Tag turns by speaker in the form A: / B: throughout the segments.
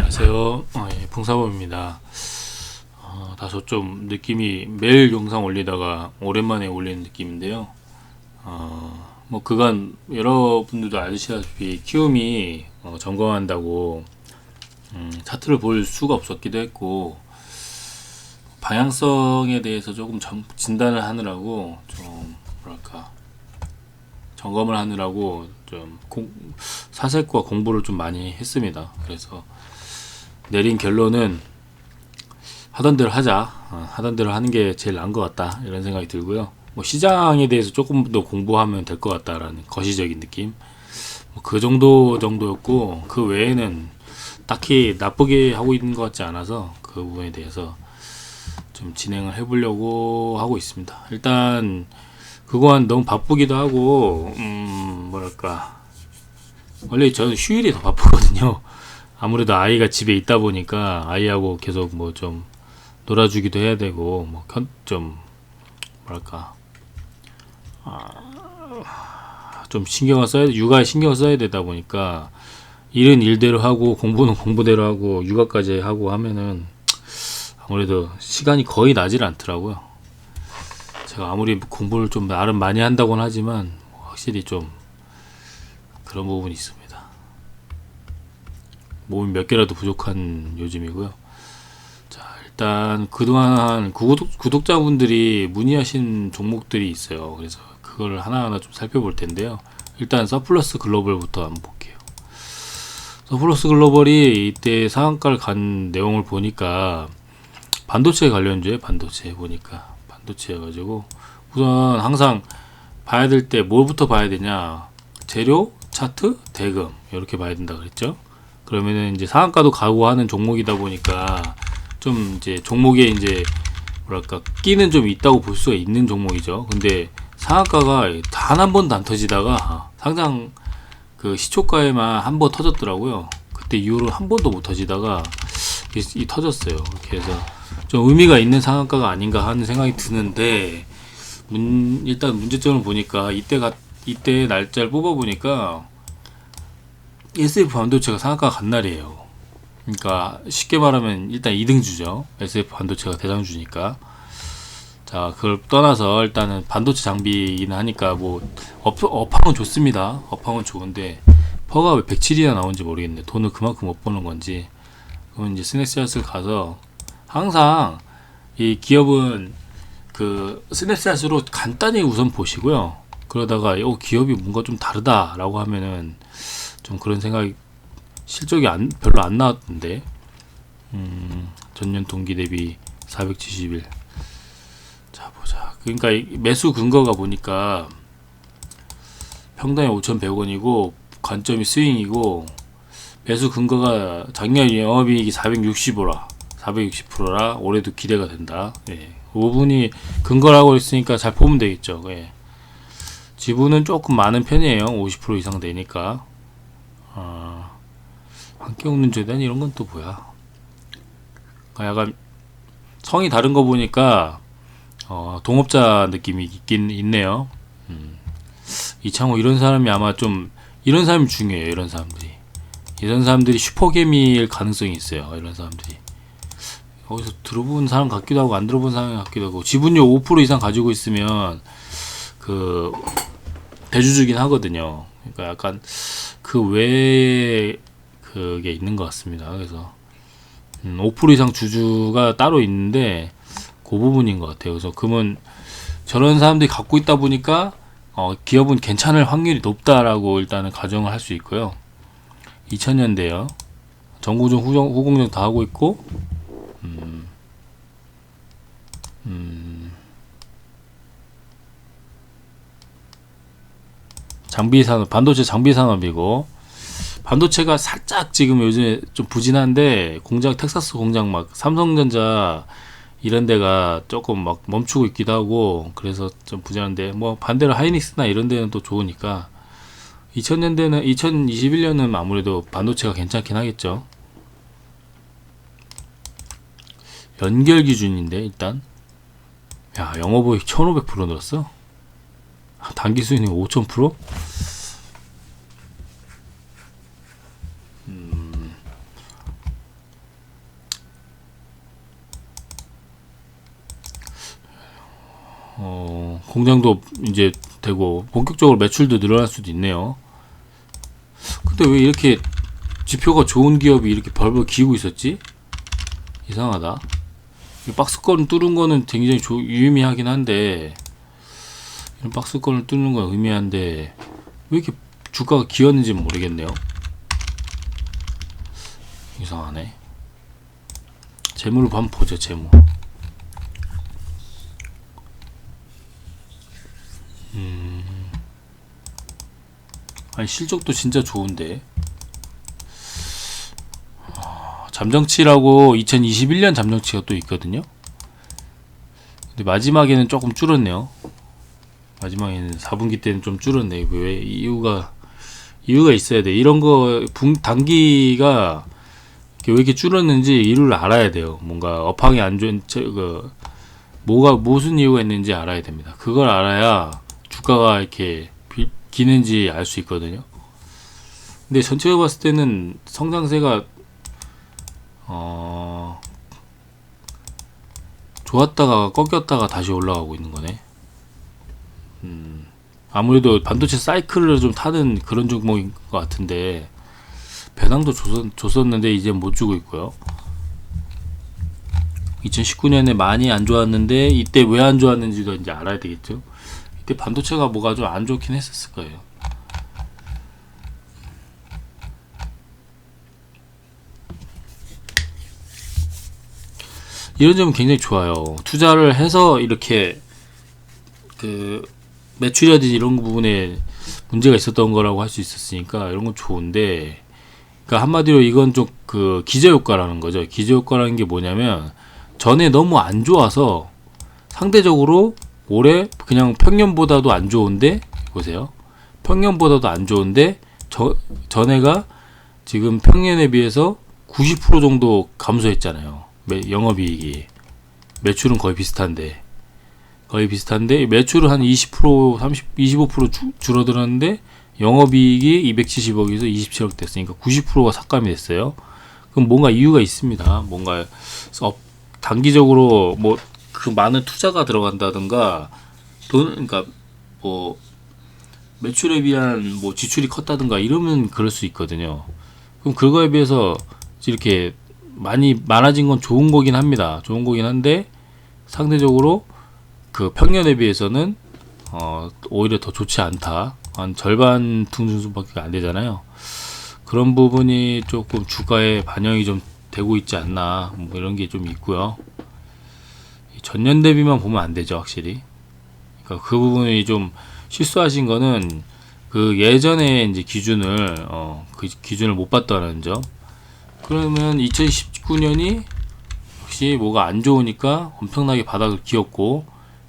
A: 안녕하세요. 예, 풍사범입니다. 다소 좀 느낌이 매일 영상 올리다가 오랜만에 올리는 느낌인데요. 뭐 그간 여러분들도 아시다시피 키움이 점검한다고 차트를 볼 수가 없었기도 했고 방향성에 대해서 조금 진단을 하느라고 좀 뭐랄까 점검을 하느라고 좀 사색과 공부를 좀 많이 했습니다. 그래서 내린 결론은 하던 대로 하자. 하던 대로 하는 게 제일 나은 것 같다. 이런 생각이 들고요. 뭐 시장에 대해서 조금 더 공부하면 될 것 같다라는 거시적인 느낌. 그 정도였고 그 외에는 딱히 나쁘게 하고 있는 것 같지 않아서 그 부분에 대해서 좀 진행을 해보려고 하고 있습니다. 일단 그건 너무 바쁘기도 하고 뭐랄까 원래 저는 휴일이 더 바쁘거든요. 아무래도 아이가 집에 있다 보니까 아이하고 계속 뭐 좀 놀아주기도 해야 되고 뭐 좀 뭐랄까 좀 신경을 써야 육아에 신경을 써야 되다 보니까 일은 일대로 하고 공부는 공부대로 하고 육아까지 하고 하면은 아무래도 시간이 거의 나질 않더라고요. 제가 아무리 공부를 좀 나름 많이 한다고는 하지만 확실히 좀 그런 부분이 있습니다. 몸이 몇 개라도 부족한 요즘이고요. 자, 일단 그동안 구독자분들이 문의하신 종목들이 있어요. 그래서 그걸 하나하나 좀 살펴볼 텐데요. 일단 서플러스 글로벌부터 한번 볼게요. 서플러스 글로벌이 이때 상한가를 간 내용을 보니까 반도체 관련주에 반도체 보니까 반도체여가지고 우선 항상 봐야 될 때 뭐부터 봐야 되냐, 재료, 차트, 대금 이렇게 봐야 된다 그랬죠. 그러면은 이제 상한가도 가고 하는 종목이다 보니까 좀 이제 종목에 이제 뭐랄까 끼는 좀 있다고 볼 수가 있는 종목이죠. 근데 상한가가 단 한 번도 안 터지다가 상장 그 시초가에만 한 번 터졌더라고요. 그때 이후로 한 번도 못 터지다가 터졌어요. 그래서 좀 의미가 있는 상한가가 아닌가 하는 생각이 드는데 일단 문제점을 보니까 이때 날짜를 뽑아 보니까 SF 반도체가 상한가가 간 날이에요. 그러니까 쉽게 말하면 일단 2등주죠. SF 반도체가 대장주니까. 자, 그걸 떠나서 일단은 반도체 장비이긴 하니까 뭐 업황은 좋습니다. 업황은 좋은데 퍼가 왜 107이나 나오는지 모르겠네. 돈을 그만큼 못 버는 건지. 그러면 이제 스냅샷을 가서 항상 이 기업은 그 스냅샷으로 간단히 우선 보시고요. 그러다가 기업이 뭔가 좀 다르다라고 하면은 좀 그런 생각이 실적이 별로 안 나왔던데 전년 동기 대비 471. 자 보자. 그러니까 매수 근거가 보니까 평당이 5,100원이고 관점이 스윙이고 매수 근거가 작년 영업이익이 460%라 올해도 기대가 된다. 예. 5분이 근거라고 했으니까 잘 보면 되겠죠. 예. 지분은 조금 많은 편이에요. 50% 이상 되니까. 함께 웃는 재단 이런 건 또 뭐야? 약간 성이 다른 거 보니까 동업자 느낌이 있긴 있네요. 이창호 이런 사람이 아마 좀 이런 사람이 중요해요. 이런 사람들이 슈퍼개미일 가능성이 있어요. 이런 사람들이 어디서 들어본 사람 같기도 하고 안 들어본 사람 같기도 하고 지분율 5% 이상 가지고 있으면 그 대주주긴 하거든요. 그러니까 약간 그 외에 그게 있는 것 같습니다. 그래서 5% 이상 주주가 따로 있는데 그 부분인 것 같아요. 그래서 그러면 저런 사람들이 갖고 있다 보니까 기업은 괜찮을 확률이 높다라고 일단은 가정을 할 수 있고요. 2000년대요. 정구종, 후공정 다 하고 있고 장비산업, 반도체 장비산업이고 반도체가 살짝 지금 요즘에 좀 부진한데 공장 텍사스 공장 막 삼성전자 이런 데가 조금 막 멈추고 있기도 하고 그래서 좀 부진한데 뭐 반대로 하이닉스나 이런 데는 또 좋으니까 2000년대는 2021년은 아무래도 반도체가 괜찮긴 하겠죠. 연결 기준인데 일단 야 영업이익 1500% 늘었어. 단기 수익률 5000%? 공장도 이제 되고 본격적으로 매출도 늘어날 수도 있네요. 근데 왜 이렇게 지표가 좋은 기업이 이렇게 벌벌 기우고 있었지? 이상하다. 이 박스권 뚫은 거는 굉장히 유의미하긴 한데, 이런 박스권을 뚫는 건 의미한데 왜 이렇게 주가가 기었는지 모르겠네요. 이상하네. 재물을 한번 보죠. 재물. 아니 실적도 진짜 좋은데. 잠정치라고 2021년 잠정치가 또 있거든요. 근데 마지막에는 조금 줄었네요. 마지막에는 4분기 때는 좀 줄었네. 왜 이유가 있어야 돼. 이런 거 단기가 왜 이렇게 줄었는지 이유를 알아야 돼요. 뭔가 업황이 안 좋은 뭐가 무슨 이유가 있는지 알아야 됩니다. 그걸 알아야 주가가 이렇게 기는지 알 수 있거든요. 근데 전체적으로 봤을 때는 성장세가 좋았다가 꺾였다가 다시 올라가고 있는 거네. 아무래도 반도체 사이클을 좀 타는 그런 종목인 것 같은데 배당도 줬었는데 이제 못 주고 있고요. 2019년에 많이 안 좋았는데 이때 왜 안 좋았는지도 이제 알아야 되겠죠. 이때 반도체가 뭐가 좀 안 좋긴 했었을 거예요. 이런 점은 굉장히 좋아요. 투자를 해서 이렇게 매출이라든지 이런 부분에 문제가 있었던 거라고 할 수 있었으니까 이런 건 좋은데, 그러니까 한마디로 이건 좀 기저효과라는 거죠. 기저효과라는 게 뭐냐면 전에 너무 안 좋아서 상대적으로 올해 그냥 평년보다도 안 좋은데, 보세요. 평년보다도 안 좋은데 전해가 지금 평년에 비해서 90% 정도 감소했잖아요. 영업이익이. 매출은 거의 비슷한데 매출은 한 20%, 25% 줄어들었는데 영업이익이 270억에서 27억 됐으니까 90%가 삭감이 됐어요. 그럼 뭔가 이유가 있습니다. 뭔가 단기적으로 뭐 그 많은 투자가 들어간다든가 그러니까 뭐 매출에 비한 뭐 지출이 컸다든가 이러면 그럴 수 있거든요. 그럼 그거에 비해서 이렇게 많아진 건 좋은 거긴 합니다. 좋은 거긴 한데 상대적으로 그 평년에 비해서는 오히려 더 좋지 않다. 한 절반 등준수밖에 안 되잖아요. 그런 부분이 조금 주가에 반영이 좀 되고 있지 않나, 뭐 이런 게 좀 있고요. 전년 대비만 보면 안 되죠, 확실히. 그러니까 그 부분이 좀 실수하신 거는 그 예전에 이제 기준을 그 기준을 못 봤다는 점. 그러면 2019년이 역시 뭐가 안 좋으니까 엄청나게 바닥을 기었고,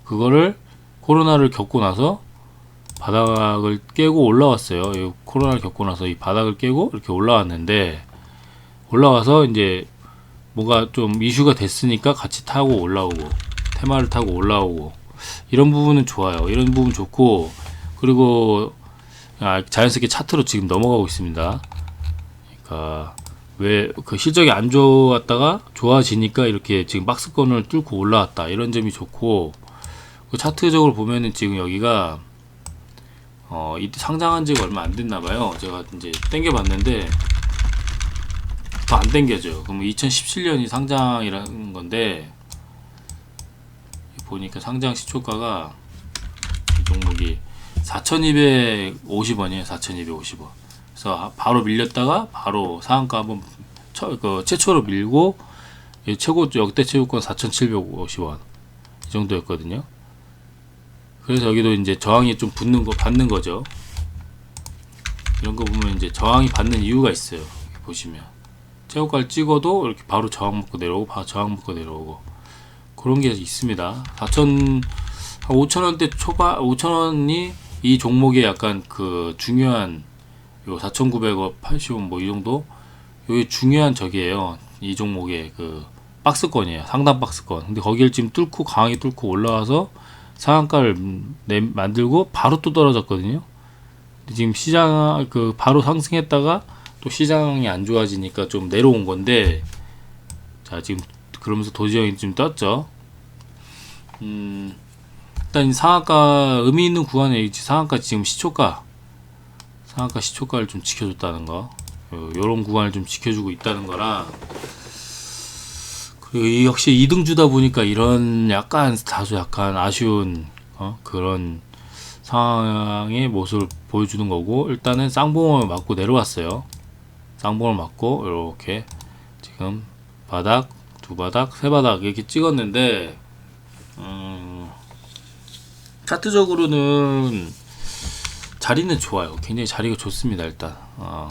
A: 그거를 코로나를 겪고 나서 바닥을 깨고 올라왔어요. 이 코로나를 겪고 나서 이 바닥을 깨고 이렇게 올라왔는데, 올라와서 이제 뭐가 좀 이슈가 됐으니까 같이 타고 올라오고, 테마를 타고 올라오고, 이런 부분은 좋아요. 이런 부분 좋고, 그리고 자연스럽게 차트로 지금 넘어가고 있습니다. 그러니까 왜 그 실적이 안 좋았다가 좋아지니까 이렇게 지금 박스권을 뚫고 올라왔다, 이런 점이 좋고, 그 차트적으로 보면은 지금 여기가 이때 상장한 지가 얼마 안 됐나 봐요. 제가 이제 땡겨봤는데 더 안 땡겨져요. 그럼 2017년이 상장이라는 건데, 보니까 상장 시초가가 이 종목이 4,250원이에요. 4,250원. 그래서 바로 밀렸다가 바로 상한가 한번 최초로 밀고, 최고 역대 최고권 4,750원 이 정도였거든요. 그래서 여기도 이제 저항이 좀 받는 거죠. 이런 거 보면 이제 저항이 받는 이유가 있어요. 보시면 최고가를 찍어도 이렇게 바로 저항 먹고 내려오고, 바로 저항 먹고 내려오고, 그런 게 있습니다. 5,000원대 초반, 5,000원이 이 종목의 약간 그 중요한, 요 4,900원, 80원 뭐 이 정도, 요게 중요한 적이에요. 이 종목의 그 박스권이에요. 상단 박스권. 근데 거기를 지금 뚫고 강하게 뚫고 올라와서 상한가를 만들고 바로 또 떨어졌거든요. 근데 지금 시장 바로 상승했다가 또 시장이 안 좋아지니까 좀 내려온 건데, 자 지금 그러면서 도지형이 좀 떴죠. 일단 이 상한가 의미 있는 구간에 상한가 지금 상한가 시초가를 좀 지켜줬다는 거, 요런 구간을 좀 지켜주고 있다는 거라. 그리고 역시 2등주다 보니까 이런 다소 약간 아쉬운 그런 상황의 모습을 보여주는 거고, 일단은 쌍봉을 맞고 내려왔어요. 쌍봉을 맞고 이렇게 지금 바닥, 두 바닥, 세 바닥 이렇게 찍었는데, 차트적으로는 자리는 좋아요. 굉장히 자리가 좋습니다. 일단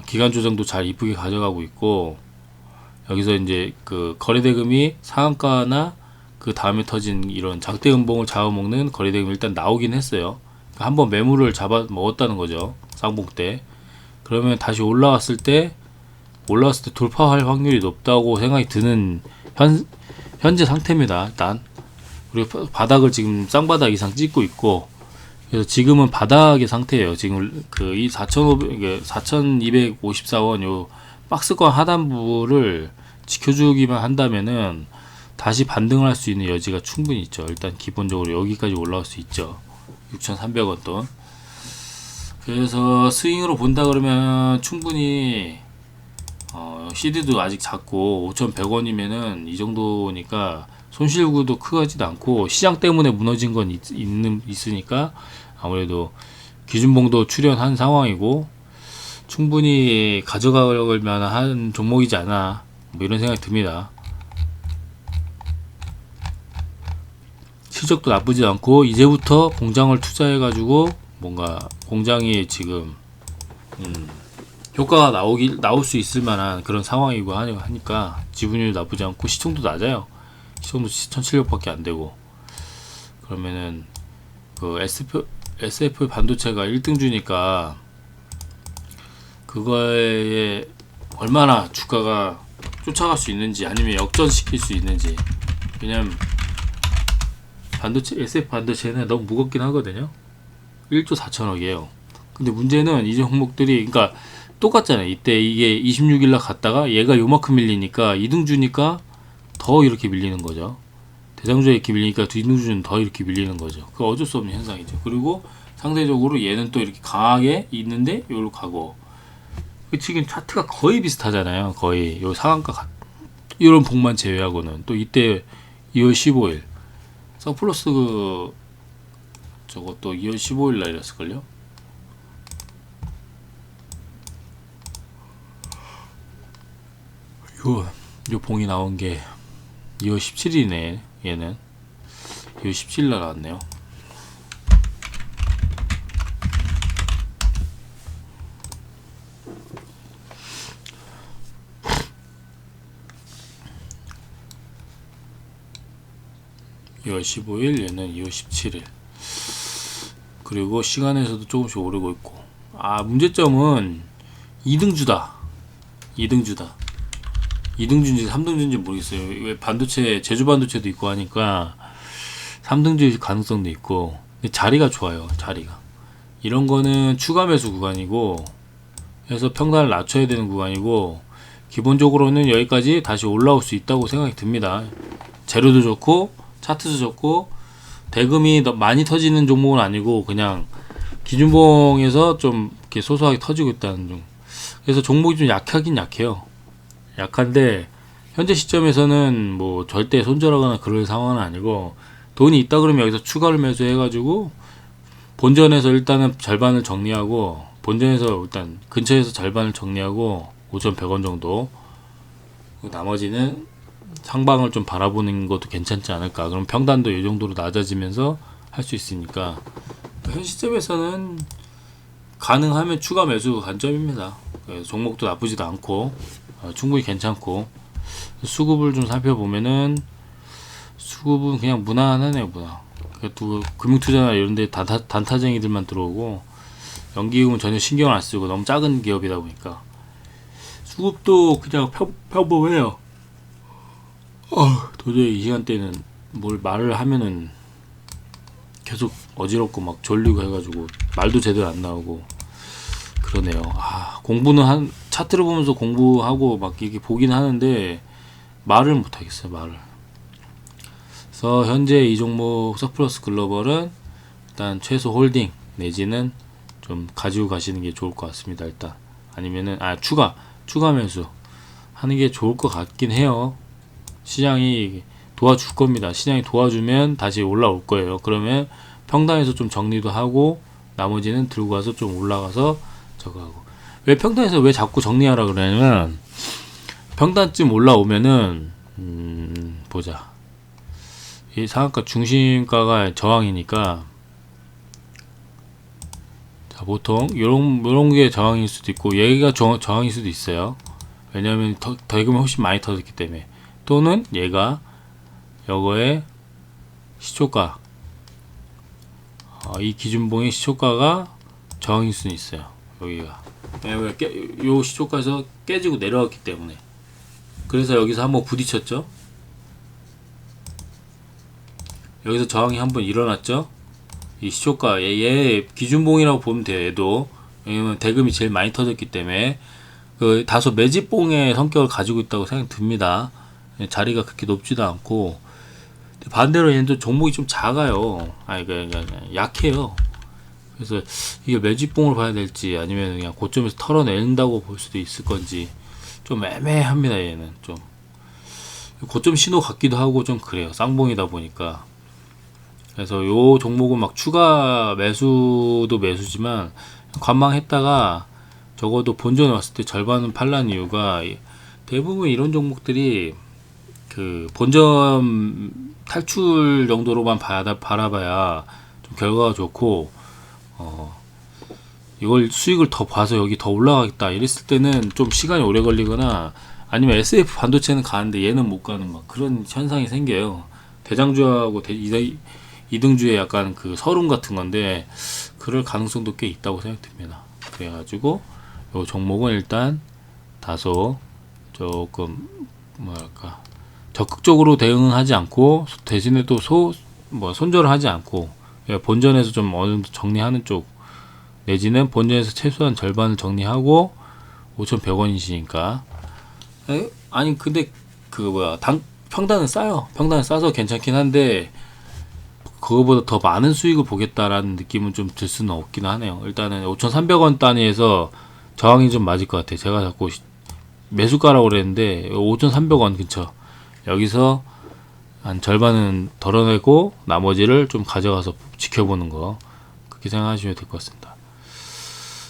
A: 기간 조정도 잘 이쁘게 가져가고 있고, 여기서 이제 그 거래대금이 상한가나 그 다음에 터진 이런 장대 음봉을 잡아먹는 거래대금이 일단 나오긴 했어요. 그러니까 한번 매물을 잡아 먹었다는 거죠, 쌍봉 때. 그러면 다시 올라왔을 때 돌파할 확률이 높다고 생각이 드는 현재 상태입니다. 일단 그리고 바닥을 지금 쌍바닥 이상 찍고 있고, 그래서 지금은 바닥의 상태예요. 지금 그 이 4,254원 요 박스권 하단부를 지켜주기만 한다면은 다시 반등을 할 수 있는 여지가 충분히 있죠. 일단 기본적으로 여기까지 올라올 수 있죠. 6,300원 돈. 그래서 스윙으로 본다 그러면 충분히 CD도 아직 작고 5,100원이면은 이 정도니까 손실구도 크지도 않고, 시장 때문에 무너진 건 있으니까 아무래도 기준봉도 출현한 상황이고 충분히 가져갈 만한 종목이지 않아, 뭐 이런 생각이 듭니다. 실적도 나쁘지 않고, 이제부터 공장을 투자해 가지고 뭔가 공장이 지금 효과가 나올 수 있을 만한 그런 상황이고 하니까 지분율도 나쁘지 않고 시총도 낮아요. 시총도 1,700밖에 안 되고, 그러면은 그 SF 반도체가 1등주니까 그거에 얼마나 주가가 쫓아갈 수 있는지, 아니면 역전시킬 수 있는지. 왜냐면 SF 반도체는 너무 무겁긴 하거든요. 1조 4천억이에요. 근데 문제는 이 종목들이, 그러니까 똑같잖아요. 이때 이게 26일날 갔다가 얘가 요만큼 밀리니까 2등주니까 더 이렇게 밀리는 거죠. 대장주에 이렇게 밀리니까 뒤등주는 더 이렇게 밀리는 거죠. 그거 어쩔 수 없는 현상이죠. 그리고 상대적으로 얘는 또 이렇게 강하게 있는데 요로 가고, 지금 차트가 거의 비슷하잖아요. 거의 요 상한가 이런 봉만 제외하고는. 또 이때 2월 15일 서플러스 저것도 2월 15일 날이었을걸요. 요 봉이 나온 게 2월 17일이네. 얘는 2월 17일 날 나왔네요. (2월 15일) 얘는 2월 17일. 그리고 시간에서도 조금씩 오르고 있고, 문제점은 2등주다. 2등주인지 3등주인지 모르겠어요. 왜 반도체, 제주 반도체도 있고 하니까 3등주일 가능성도 있고. 근데 자리가 좋아요. 자리가 이런 거는 추가 매수 구간이고 해서 평단을 낮춰야 되는 구간이고, 기본적으로는 여기까지 다시 올라올 수 있다고 생각이 듭니다. 재료도 좋고 차트도 좋고, 대금이 많이 터지는 종목은 아니고 그냥 기준봉에서 좀 이렇게 소소하게 터지고 있다는 중. 그래서 종목이 좀 약하긴 약해요. 약한데 현재 시점에서는 뭐 절대 손절하거나 그럴 상황은 아니고, 돈이 있다 그러면 여기서 추가를 매수해 가지고 본전에서 일단은 절반을 정리하고, 본전에서 일단 근처에서 절반을 정리하고 5,100원 정도, 나머지는 상방을 좀 바라보는 것도 괜찮지 않을까. 그럼 평단도 이 정도로 낮아지면서 할 수 있으니까, 현 시점에서는 가능하면 추가 매수 관점입니다. 종목도 나쁘지도 않고 충분히 괜찮고, 수급을 좀 살펴보면은 수급은 그냥 무난하네요. 무난. 또 금융투자나 이런데 단타쟁이들만 들어오고, 연기금은 전혀 신경을 안 쓰고 너무 작은 기업이다 보니까 수급도 그냥 평범해요. 도저히 이 시간대는 뭘 말을 하면은 계속 어지럽고 막 졸리고 해가지고 말도 제대로 안 나오고 그러네요. 공부는 차트를 보면서 공부하고 막 이렇게 보긴 하는데 말을 못 하겠어요. 말을. 그래서 현재 이 종목 서플러스 글로벌은 일단 최소 홀딩 내지는 좀 가지고 가시는 게 좋을 것 같습니다. 일단 아니면은 추가 매수 하는 게 좋을 것 같긴 해요. 시장이 도와줄 겁니다. 시장이 도와주면 다시 올라올 거예요. 그러면 평단에서 좀 정리도 하고 나머지는 들고 가서 좀 올라가서 저거 하고. 왜 평단에서 왜 자꾸 정리하라 그러냐면 평단쯤 올라오면은 보자. 이 상한가 중심가가 저항이니까 자, 보통 요런 게 저항일 수도 있고 얘가 저항일 수도 있어요. 왜냐하면 대금이 훨씬 많이 터졌기 때문에. 또는 얘가 요거의 시초가 이 기준봉의 시초가가 저항일 수는 있어요. 여기가 왜냐면 요 시초가에서 깨지고 내려왔기 때문에. 그래서 여기서 한번 부딪혔죠. 여기서 저항이 한번 일어났죠. 이 시초가 얘 기준봉이라고 보면 돼요. 얘도 왜냐면 대금이 제일 많이 터졌기 때문에 그 다소 매집봉의 성격을 가지고 있다고 생각이 듭니다. 자리가 그렇게 높지도 않고 반대로 얘도 종목이 좀 작아요. 그러니까 약해요. 그래서 이게 매집봉을 봐야 될지 아니면 그냥 고점에서 털어낸다고 볼 수도 있을 건지 좀 애매합니다. 얘는 좀 고점 신호 같기도 하고 좀 그래요. 쌍봉이다 보니까. 그래서 요 종목은 막 추가 매수도 매수지만 관망했다가 적어도 본전에 왔을 때 절반은 팔란 이유가 대부분 이런 종목들이 그 본전 탈출 정도로만 바라봐야 좀 결과가 좋고 이걸 수익을 더 봐서 여기 더 올라가겠다 이랬을 때는 좀 시간이 오래 걸리거나 아니면 SF 반도체는 가는데 얘는 못 가는 막 그런 현상이 생겨요. 대장주하고 이등주의 약간 그 서름 같은 건데 그럴 가능성도 꽤 있다고 생각됩니다. 그래가지고 요 종목은 일단 다소 조금 뭐랄까 적극적으로 대응은 하지 않고 대신에 또 손절을 하지 않고 본전에서 좀 어느 정도 정리하는 쪽 내지는 본전에서 최소한 절반을 정리하고 5,100원이시니까 아니 근데 그 평단은 싸요. 평단은 싸서 괜찮긴 한데 그거보다 더 많은 수익을 보겠다라는 느낌은 좀 들 수는 없긴 하네요. 일단은 5,300원 단위에서 저항이 좀 맞을 것 같아요. 제가 자꾸 매수가라고 그랬는데 5,300원 근처 여기서 한 절반은 덜어내고 나머지를 좀 가져가서 지켜보는 거 그렇게 생각하시면 될 것 같습니다.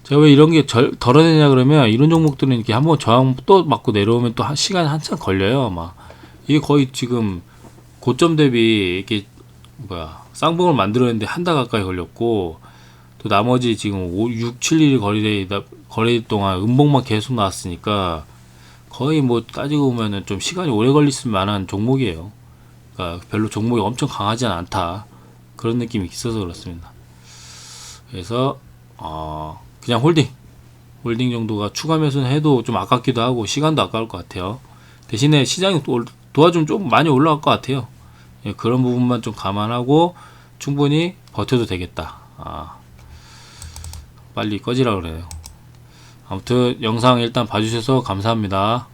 A: 제가 왜 이런 게 덜어내냐 그러면 이런 종목들은 이렇게 한번 저항 또 맞고 내려오면 또 시간이 한참 걸려요. 막 이게 거의 지금 고점 대비 이렇게 쌍봉을 만들어냈는데 한 달 가까이 걸렸고 또 나머지 지금 6, 7일 거래 동안 음봉만 계속 나왔으니까 거의 뭐 따지고 보면은 좀 시간이 오래 걸릴 만한 종목이에요. 그러니까 별로 종목이 엄청 강하지 않다 그런 느낌이 있어서 그렇습니다. 그래서 그냥 홀딩 정도가 추가 매수는 해도 좀 아깝기도 하고 시간도 아까울 것 같아요. 대신에 시장이 도와주면 좀 많이 올라갈 것 같아요. 그런 부분만 좀 감안하고 충분히 버텨도 되겠다. 빨리 꺼지라 그래요. 아무튼 영상 일단 봐주셔서 감사합니다.